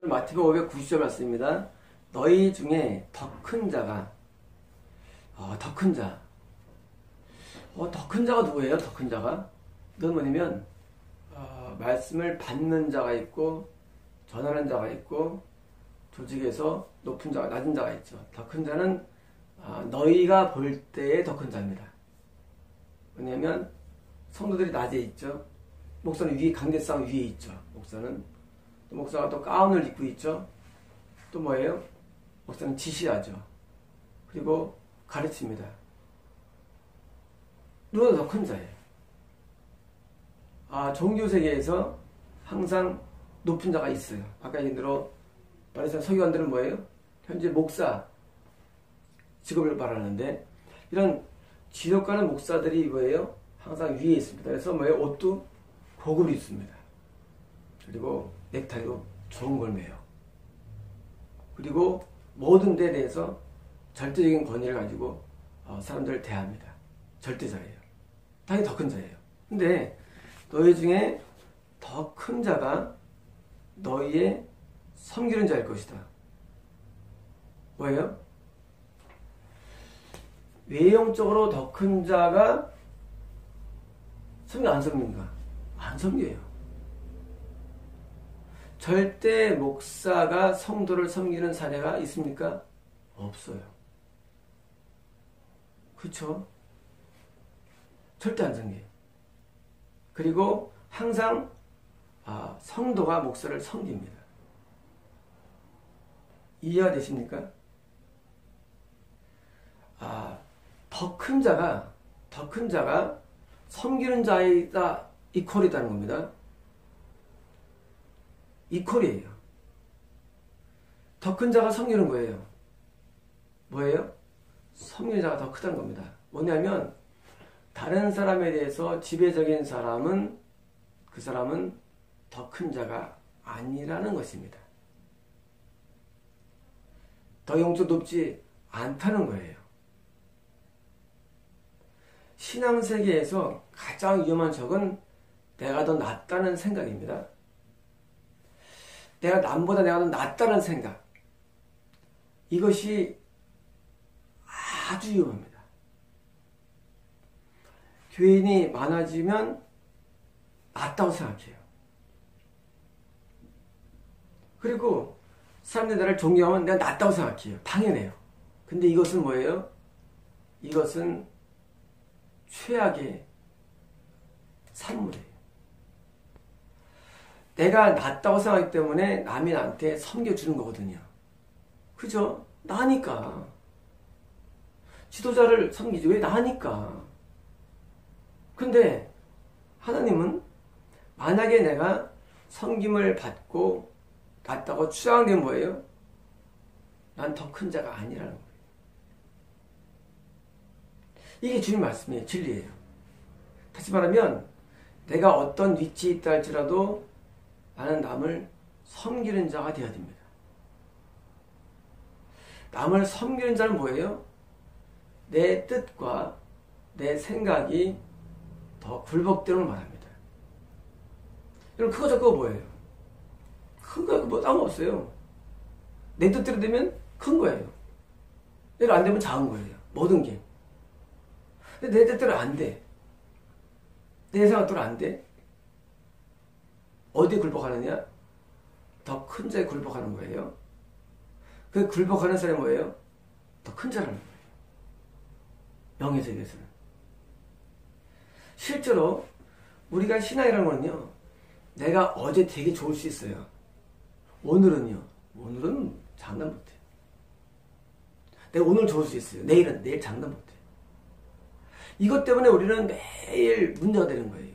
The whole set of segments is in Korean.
마태복음 590절 말씀입니다. 너희 중에 더 큰 자가 더 큰 자. 더 큰 자가 누구예요? 더 큰 자가? 이건 뭐냐면 말씀을 받는 자가 있고 전하는 자가 있고 조직에서 높은 자가 낮은 자가 있죠. 더 큰 자는 너희가 볼 때의 더 큰 자입니다. 왜냐하면 성도들이 낮에 있죠. 목사는 위에 강대상 위에 있죠. 목사가 또 가운을 입고 있죠. 또 뭐예요? 목사는 지시하죠. 그리고 가르칩니다. 누가 더 큰 자예요? 종교 세계에서 항상 높은 자가 있어요. 아까 얘기한 대로 말해서 서기관들은 뭐예요? 현재 목사 직업을 말하는데 이런 지역가는 목사들이 뭐예요? 항상 위에 있습니다. 그래서 뭐예요? 옷도 고급이 있습니다. 그리고 넥타이도 좋은 걸 매요. 그리고 모든 데에 대해서 절대적인 권위를 가지고 사람들을 대합니다. 절대자예요. 당연히 더 큰 자예요. 근데 너희 중에 더 큰 자가 너희의 섬기는 자일 것이다. 뭐예요? 외형적으로 더 큰 자가 섬겨 안 섬긴가? 안 섬겨요. 절대 목사가 성도를 섬기는 사례가 있습니까? 없어요. 그렇죠? 절대 안 섬겨요. 그리고 항상 성도가 목사를 섬깁니다. 이해가 되십니까? 더 큰 자가 섬기는 자이다 이퀄이다는 겁니다. 이퀄이에요. 더 큰 자가 섬기는 거예요. 뭐예요? 섬기는 자가 더 크다는 겁니다. 뭐냐면 다른 사람에 대해서 지배적인 사람은 그 사람은 더 큰 자가 아니라는 것입니다. 더 영적 높지 않다는 거예요. 신앙세계에서 가장 위험한 적은 내가 더 낫다는 생각입니다. 남보다 내가 더 낫다는 생각. 이것이 아주 위험합니다. 교인이 많아지면 낫다고 생각해요. 그리고 사람들이 나를 존경하면 내가 낫다고 생각해요. 당연해요. 근데 이것은 뭐예요? 이것은 최악의 산물이에요. 내가 낫다고 생각하기 때문에 남이 나한테 섬겨주는 거거든요. 그죠? 나니까. 지도자를 섬기지. 왜? 나니까. 근데 하나님은 만약에 내가 섬김을 받고 낫다고 추앙되면 뭐예요? 난 더 큰 자가 아니라는 거예요. 이게 주님 말씀이에요. 진리예요. 다시 말하면 내가 어떤 위치에 있다 할지라도 나는 남을 섬기는 자가 되어야 됩니다. 남을 섬기는 자는 뭐예요? 내 뜻과 내 생각이 더 굴복되는 걸 말합니다. 여러분 크고 작고 뭐예요? 큰 거 뭐 다른 거 없어요. 내 뜻대로 되면 큰 거예요. 내가 안 되면 작은 거예요. 모든 게. 근데 내 뜻대로 안 돼. 내 생각대로 안 돼. 어디에 굴복하느냐? 더 큰 자에 굴복하는 거예요. 그 굴복하는 사람이 뭐예요? 더 큰 자라는 거예요. 영예세계에서는. 실제로 우리가 신앙이라는 거는요. 내가 어제 되게 좋을 수 있어요. 오늘은 장담 못해요. 내가 오늘 좋을 수 있어요. 내일 장담 못해요. 이것 때문에 우리는 매일 문제가 되는 거예요.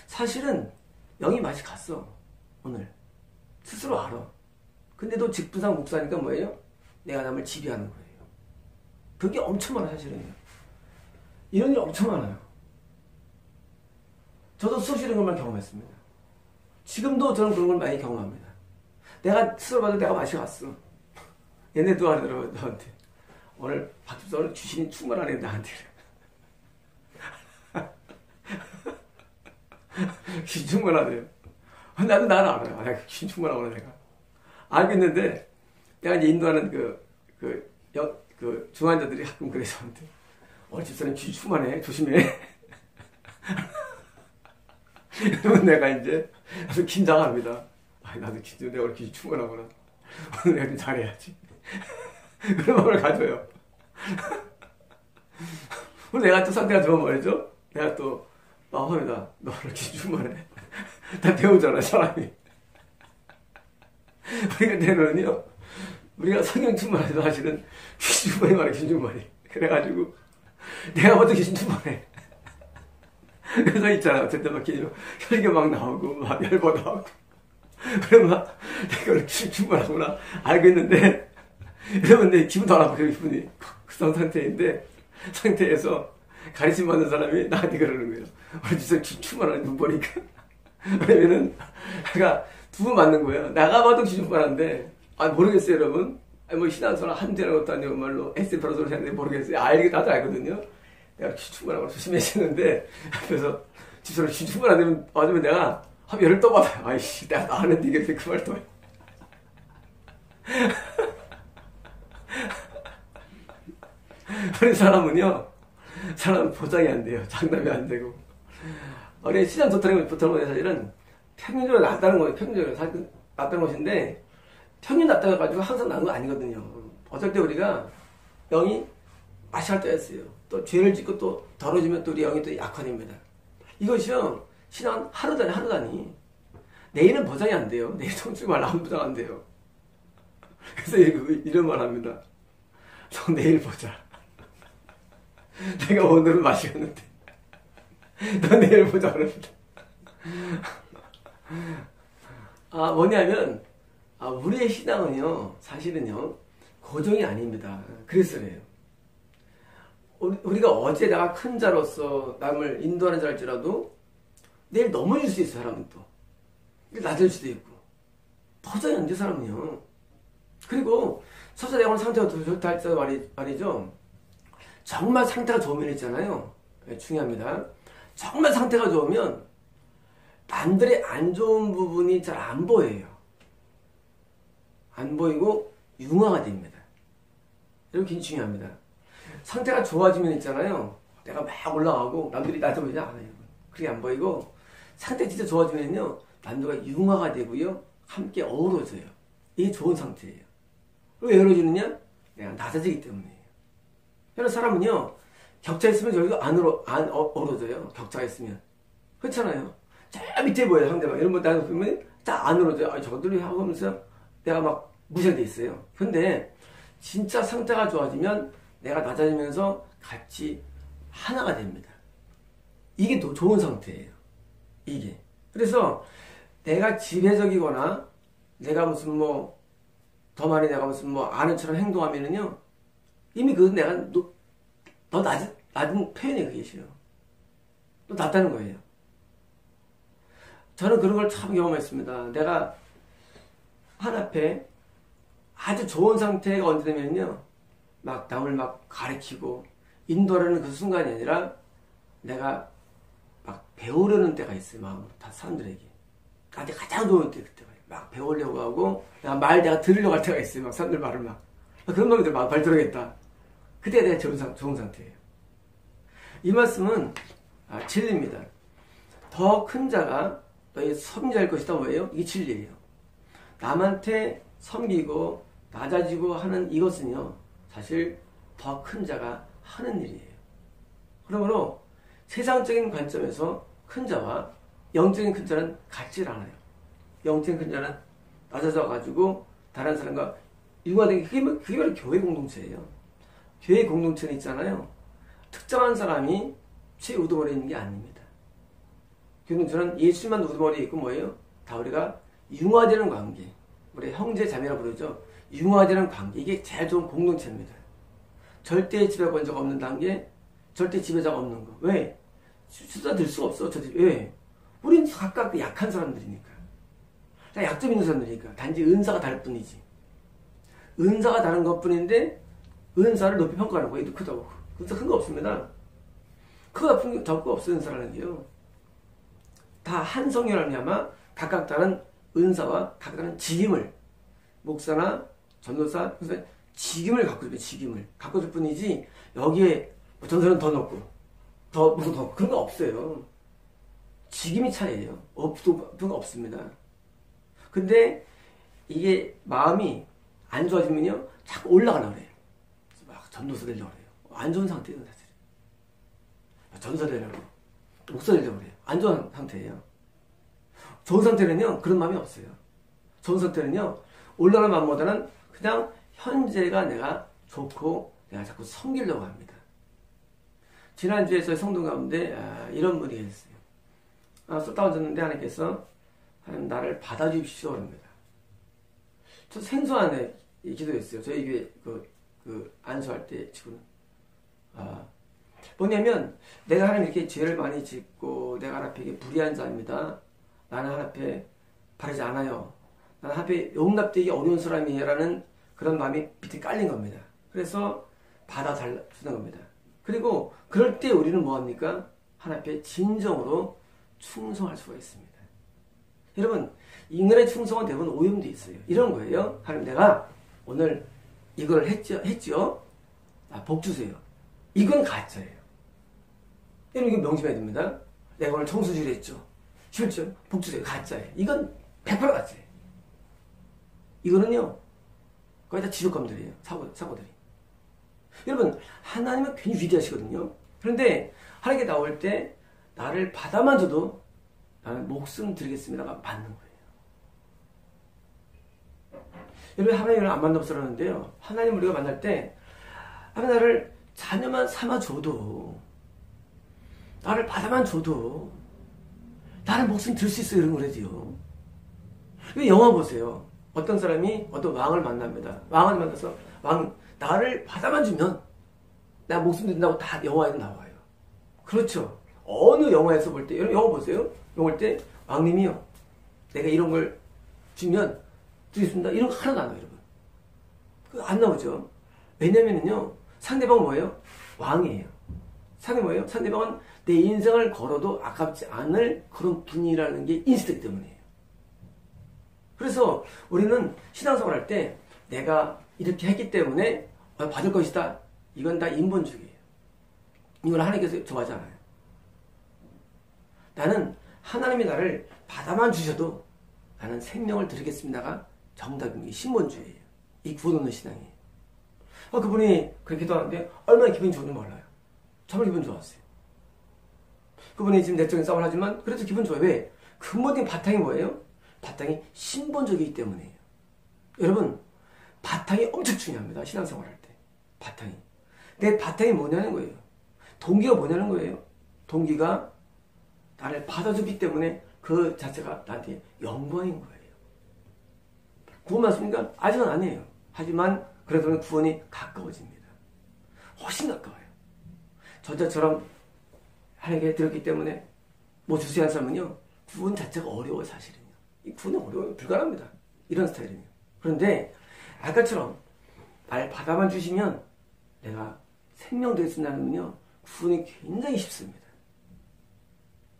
사실은 영이 맛이 갔어. 오늘. 스스로 알아. 근데도 직분상 목사니까 뭐예요? 내가 남을 지배하는 거예요. 그게 엄청 많아 사실은요. 이런 일 엄청 많아요. 저도 수없이 이런 것만 경험했습니다. 지금도 저는 그런 걸 많이 경험합니다. 내가 스스로 봐도 내가 맛이 갔어. 얘네도 하더라고 너한테. 오늘 박집사 오늘 주신이 충만하네 나한테. 귀신 충만하대요. 나도 나를 알아요. 귀신 충만하구나 내가. 알고 있는데, 내가 이제 인도하는 중환자들이 가끔 그래, 저한테. 집사님 귀 충만해. 조심해. 그러면 내가 이제 아주 긴장합니다. 나도 내가 오늘 귀 충만하구나. 오늘 내가 좀 잘해야지. 그런 마음을 가져요. 오늘 내가 또 상태가 좋으면 말이죠. 내가 또 합니다. 너 오늘 귀 충만해. 다 배우잖아, 사람이. 우리가 때로는요, 우리가 성경 충만해도 사실은 귀 충만이 말이야, 귀 충만이. 그래가지고 내가 먼저 귀 충만해. 그래서 있잖아. 어쨌든 막 혈기 막 나오고, 막 열보 나오고. 그러면 막, 내가 오늘 충분하구나. 알고 있는데, 이러면 내 기분 더 나쁘죠, 기분이. 극성 상태에서 가르침 받는 사람이 나한테 그러는 거예요. 오늘 진짜 충분하네, 눈 보니까. 왜냐면은, 내가 두 번 맞는 거예요. 나가 봐도 충분한데, 모르겠어요, 여러분. 뭐, 신앙생활 한대는 것도 아니고, 말로, 에스페라소를 했는데 모르겠어요. 나도 알거든요. 내가 충분하고 조심해지는데 앞에서 집사람 충분 안 되면 맞으면 내가 한 열을 떠받아요. 아이씨, 내가 나왔는데 이게 그 말 떠요. 우리 사람은 보장이 안 돼요. 장담이 안 되고. 우리 시장 좋다는 건 사실은 평균적으로 낫다는 거예요. 평균적으로 사실 낫다는 것인데 평균 낫다고 가지고 항상 나은 거 아니거든요. 어쩔 때 우리가 영이 마시할 때가 있어요. 또 죄를 짓고 또 더러워지면 또 우리 영이 또 약화됩니다. 이것이요, 신앙은 하루 단위. 내일은 보장이 안 돼요. 내일 정말 아무 보장 안 돼요. 그래서 이런 말 합니다. 저 내일 보자. 내가 오늘은 마시겠는데 너 내일 보자 그럽니다. 뭐냐면 우리의 신앙은요, 사실은요, 고정이 아닙니다. 그래서 그래요. 우리가 어제 내가 큰 자로서 남을 인도하는 자일지라도 내일 넘어질 수 있어요. 사람은 또 낮을 수도 있고 도저히 안 돼, 사람은요. 그리고 서서 내가 오늘 상태가 더 좋다 할지라도 말이죠, 정말 상태가 좋으면 있잖아요. 중요합니다. 정말 상태가 좋으면 남들의 안 좋은 부분이 잘 안 보여요. 안 보이고 융화가 됩니다. 이런 게 중요합니다. 상태가 좋아지면 있잖아요, 내가 막 올라가고 남들이 나한테 보이지 않아요. 그게 안 보이고 상태 진짜 좋아지면요, 남들과 융화가 되고요, 함께 어우러져요. 이게 좋은 상태예요. 왜 어우러지느냐? 내가 낮아지기 때문이에요. 여러 사람은요, 격차 있으면 저기도 안 어우러져요. 격차가 있으면. 그렇잖아요. 저 밑에 보여요, 상대방. 이런 거 나는 보면 딱 안 어우러져요. 저들이 하고 하면서 내가 막 무시돼 있어요. 근데 진짜 상태가 좋아지면 내가 낮아지면서 같이 하나가 됩니다. 이게 더 좋은 상태예요. 이게. 그래서 내가 지배적이거나 내가 무슨 더 많이 내가 무슨 아는처럼 행동하면은요, 이미 그건 내가 더 낮은 표현이 그게 싫어. 또 낮다는 거예요. 저는 그런 걸 참 경험했습니다. 내가 한 앞에 아주 좋은 상태가 언제 되면요, 막 남을 막 가르치고 인도하려는 그 순간이 아니라 내가 막 배우려는 때가 있어요. 마음으로 다 사람들에게. 나한테 가장 좋은 때 그때가 막 배우려고 하고 내가 들으려고 할 때가 있어요. 막 사람들 말을 막 그런 놈들 막 발 들어야겠다. 그때 내가 좋은 상태예요. 이 말씀은 진리입니다. 더 큰 자가 너희 섬기할 것이다. 뭐예요? 이게 진리예요. 남한테 섬기고 낮아지고 하는 이것은요, 사실 더 큰 자가 하는 일이에요. 그러므로 세상적인 관점에서 큰 자와 영적인 큰 자는 같질 않아요. 영적인 큰 자는 낮아져가지고 다른 사람과 융화된 게 그게 바로 교회 공동체예요. 교회 공동체는 있잖아요, 특정한 사람이 최우두머리에 있는 게 아닙니다. 교회 공동체는 예수만 우두머리에 있고 뭐예요? 다 우리가 융화되는 관계, 우리 형제 자매라 부르죠. 융화되는 관계, 이게 제일 좋은 공동체입니다. 절대 지배가 적 없는 단계, 절대 지배자가 없는 거. 왜? 수다 들 수가 없어. 왜? 우린 각각 약한 사람들이니까. 다 약점 있는 사람들이니까. 단지 은사가 다를 뿐이지. 은사가 다른 것 뿐인데 은사를 높이 평가하는 거예요. 크다고. 은사 큰 거 없습니다. 크다 큰 거 적고 없어요. 은사라는 게요. 다 한 성령을 아마 각각 다른 은사와 각각 다른 직임을 목사나 전도사, 그래서 직임을 갖고 있어요. 직임을 갖고 있을 뿐이지 여기에 전도사는 더 넣고 더 무슨 더 그런 거 없어요. 직임이 차이예요. 그런 거 없습니다. 근데 이게 마음이 안 좋아지면요 자꾸 올라가려고 그래요. 막 전도사 되려고 그래요. 안 좋은 상태예요 사실. 전도사 되려고 그래요. 목사 되려고 그래요. 안 좋은 상태예요. 좋은 상태는요 그런 마음이 없어요. 좋은 상태는요 올라가는 마음보다는 그냥 현재가 내가 좋고 내가 자꾸 섬기려고 합니다. 지난주에 저희 성도 가운데 이런 분이 계셨어요. 쏟다 얹었는데 하나님께서 나를 받아주십시오 그럽니다. 저 생소한 기도였어요. 저희 교회 안수할 때 지금 뭐냐면 내가 하나님 이렇게 죄를 많이 짓고 내가 하나님 앞에 불의한 자입니다. 나는 하나님 앞에 바르지 않아요. 나는 하나님 앞에 용납되기 어려운 사람이에요 라는 그런 마음이 밑에 깔린 겁니다. 그래서 받아주는 겁니다. 그리고 그럴 때 우리는 뭐합니까? 하나님 앞에 진정으로 충성할 수가 있습니다. 여러분 인간의 충성은 대부분 오염되어 있어요. 이런 거예요. 하나님 내가 오늘 이걸 했죠? 복 주세요. 이건 가짜예요. 여러분 이거 명심해야 됩니다. 내가 오늘 청소질 했죠? 실죠? 복 주세요. 가짜예요. 이건 100% 가짜예요. 이거는요 거의 다 지속감들이에요. 사고들이. 여러분 하나님은 굉장히 위대하시거든요. 그런데 하나님께 나올 때 나를 받아만 줘도 나는 목숨 드리겠습니다가 맞는 거예요. 여러분 하나님을 안 만나서 그러는데요. 하나님 우리가 만날 때 하나님 나를 자녀만 삼아줘도 나를 받아만 줘도 나는 목숨 들 수 있어요. 이런 거라지요. 영화 보세요. 어떤 사람이 어떤 왕을 만납니다. 왕을 만나서 나를 받아만 주면 나 목숨 든다고 다 영화에도 나와요. 그렇죠. 어느 영화에서 볼 때, 영화 보세요. 영화 볼 때 왕님이요. 내가 이런 걸 주면 드리겠습니다. 이런 거 하나도 안 나와요, 여러분. 안 나오죠. 왜냐면요. 상대방은 뭐예요? 왕이에요. 상대방은 뭐예요? 상대방은 내 인생을 걸어도 아깝지 않을 그런 분이라는 게 인식되기 때문이에요. 그래서 우리는 신앙생활 할 때 내가 이렇게 했기 때문에 받을 것이다. 이건 다 인본주의예요. 이건 하나님께서 좋아하지 않아요. 나는 하나님이 나를 받아만 주셔도 나는 생명을 드리겠습니다가 정답인 게 신본주의예요. 이 구원 없는 신앙이에요. 그분이 그렇게 기도하는데 얼마나 기분이 좋은지 몰라요. 정말 기분 좋았어요. 그분이 지금 내적인 싸움을 하지만 그래도 기분 좋아요. 왜? 근본적인 바탕이 뭐예요? 바탕이 신본적이기 때문이에요. 여러분 바탕이 엄청 중요합니다. 신앙생활 할 때. 바탕이. 내 바탕이 뭐냐는 거예요. 동기가 뭐냐는 거예요. 동기가 나를 받아주기 때문에 그 자체가 나한테 영광인 거예요. 구원 받습니까? 아직은 아니에요. 하지만 그래도 구원이 가까워집니다. 훨씬 가까워요. 저자처럼 하나님께 들었기 때문에 뭐 주세요 한 사람은요. 구원 자체가 어려워요. 사실은요. 이 구원은 어려워요. 불가능합니다. 이런 스타일은요. 그런데 아까처럼 날 받아만 주시면 내가 생명 되겠습니다면요. 구원이 굉장히 쉽습니다.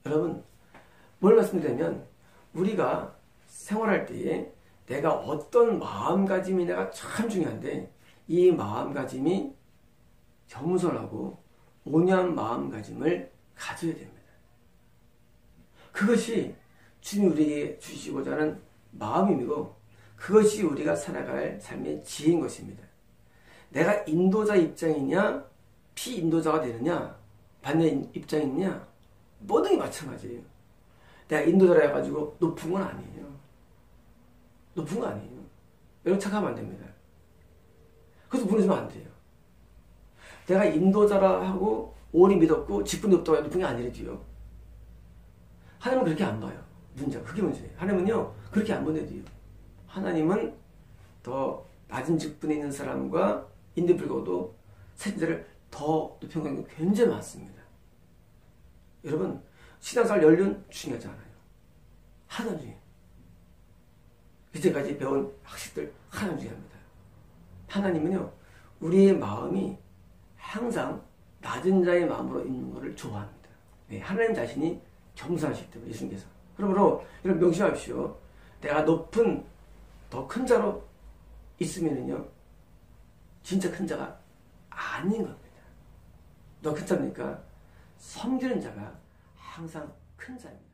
여러분 뭘 말씀드리냐면 우리가 생활할 때에 내가 어떤 마음가짐이냐가 참 중요한데 이 마음가짐이 겸손하고 온유한 마음가짐을 가져야 됩니다. 그것이 주님이 우리에게 주시고자 하는 마음이고 그것이 우리가 살아갈 삶의 지혜인 것입니다. 내가 인도자 입장이냐 피인도자가 되느냐 반대 입장이냐 모든 게 마찬가지예요. 내가 인도자라 해가지고 높은 건 아니에요. 높은 거 아니에요. 여러분 착각하면 안 됩니다. 그래서 무너지면 안 돼요. 내가 인도자라 하고 오래 믿었고 직분이 높다고 해도 높은 게 아니래도요. 하나님은 그렇게 안 봐요. 문제가 그게 문제예요. 하나님은요 그렇게 안 보내줘요. 하나님은 더 낮은 직분에 있는 사람과 인데 불구하고도 세대를 더 높인 경우가 굉장히 많습니다. 여러분 신앙생활 연륜 중요하지 않아요. 하나도 중요해요. 이제까지 배운 학식들 하나도 중요합니다. 하나님은요 우리의 마음이 항상 낮은 자의 마음으로 있는 것을 좋아합니다. 네, 하나님 자신이 겸손하시기 때문에 예수님께서. 그러므로 여러분 명심하십시오. 내가 높은 더 큰 자로 있으면은요, 진짜 큰 자가 아닌 겁니다. 너 큰 자입니까? 섬기는 자가 항상 큰 자입니다.